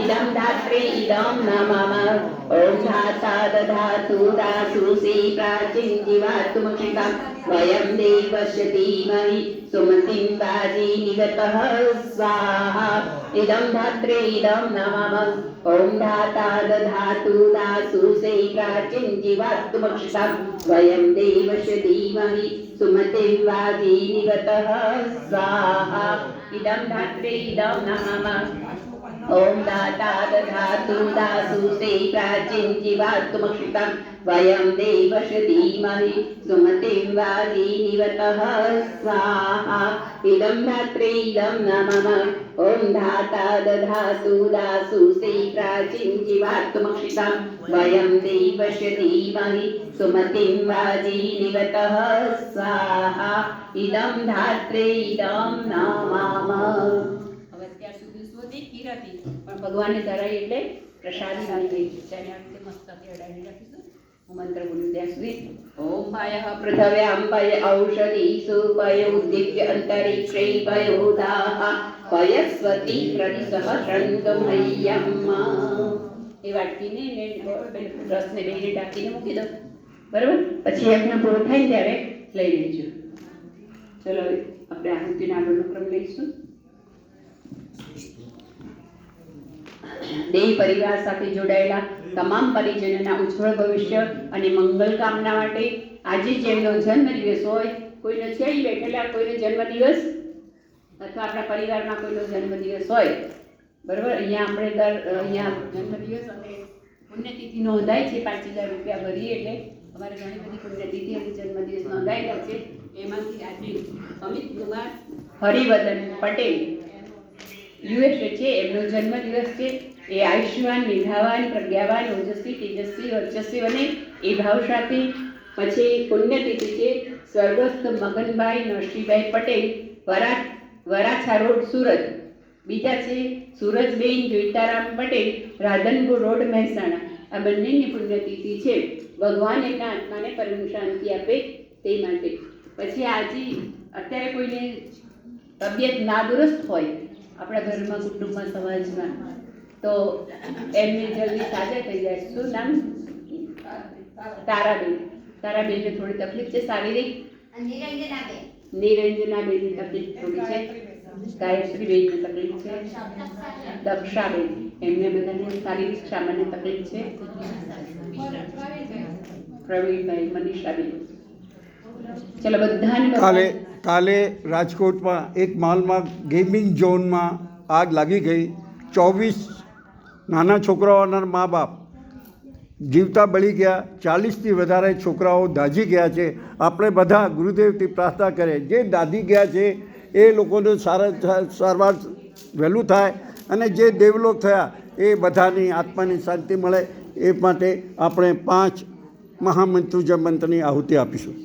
इदं धात्रे इदं नमः ॐ धाता दधातु दासुषे प्राचीनजीवात्मक्षितां वयं देवस्य धीमहि सुमतिं वाजी निगतः स्वाहा इदं धात्रे इदं नमः ॐ धाता दधातु दासुषे प्राचीनजीवात्मक्षितां वयं देवस्य धीमहि सुमतिं वाजी निगतः स्वाहा इदं धात्रे इदं नमः ॐ दाता दधातु दासुषे प्राचीनजीवात्मक्षितां वयं देवस्य धीमहि सुमतिं वाजी निवतः स्वाहा इदं धात्रे इदं नमः ॐ धाता दधातु दासुषे प्राचीनजीवात्मक्षितां वयं देवस्य धीमहि सुमतिं वाजी निवतः स्वाहा इदं धात्रे इदं नमः। ભગવાનને ધરાઈ એટલે પ્રસાદી આવી ગઈ છે અને આ રીતે મસ્ત અડાડી રાખીશું. હું મંત્ર બોલું ત્યાં સુધી ઓમ ભાયઃ પૃથવ્યામ ભય ઔષધીષુ ભય ઉદ્દીપ્ય અંતરિક્ષે ભયોદાહ ભયસ્વતી પ્રદિશઃ શંકમય્યમ. એ વાટકીને રસને બેને ઢાંકીને મૂકી દો. બરાબર? પછી યજ્ઞ પૂરો થાય ને ત્યારે લઈ લેજો. ચલો આપણે આહુતિનો આગળનો ક્રમ લઈશું. દેહ પરિવાર સાથે જોડાયેલા તમામ પરિજનોના ઉજ્જવળ ભવિષ્ય અને મંગલ કામના માટે આજે જેમનો જન્મદિવસ હોય, કોઈનો છે બેઠેલા કોઈનો જન્મદિવસ અથવા આપણા પરિવારમાં કોઈનો જન્મદિવસ હોય, બરાબર, અહીંયા આપણે અહીંયા જન્મદિવસ અને પુણ્યતિથિ નોંધાય છે. 5,000 રૂપિયા ભરીએ એટલે અમારે ઘણી બધી પુણ્યતિથિ અને જન્મદિવસ નોંધાયેલા છે. એમાંથી આજે અમિત કુમાર હરિવર્ધન પટેલ યુએસએ છે, એમનો જન્મદિવસ છે. એ આયુષ્યવાન, નિધાવાન, પ્રજ્ઞાવાન, ઓજસ્વી, તેજસ્વી, વર્ચસ્વી અને એ ભાવ સાથે. પછી પુણ્યતિથિ છે સ્વર્ગસ્થ મગનભાઈ નરસિંહભાઈ પટેલ, વરાછા રોડ, સુરત. બીજા છે સુરજબેન જોઈતારામ પટેલ, રાધનપુર રોડ, મહેસાણા. આ બંનેની પુણ્યતિથિ છે. ભગવાન એમના આત્માને પરમ શાંતિ આપે તે માટે. પછી આજે અત્યારે કોઈને તબિયત નાદુરસ્ત હોય આપણા ઘરમાં, કુટુંબમાં, સમાજમાં, તો એમને જલ્દી સાજા થઈ જાય. શું નામ? તારાબેનને થોડી તકલીફ છે શારીરિક. નિરંજનાબેનની તકલીફ થોડી છે. ગાયત્રીબેનને તકલીફ છે. દક્ષાબેન, એમને બધાને શારીરિક સામાન્ય તકલીફ છે. પ્રવીણભાઈ, મનીષાબેન. ચલો બધાને. કાલે રાજકોટમાં એક માલમાં ગેમિંગ ઝોનમાં આગ લાગી ગઈ. 24 નાના છોકરાઓના મા બાપ જીવતા બળી ગયા. 40થી વધારે છોકરાઓ દાઝી ગયા છે. આપણે બધા ગુરુદેવથી પ્રાર્થના કરીએ જે દાઝી ગયા છે એ લોકોને સારવાર વહેલું થાય અને જે દેવલોક થયા એ બધાની આત્માની શાંતિ મળે એ માટે આપણે 5 મહામંત્રુજય મંત્રની આહુતિ આપીશું.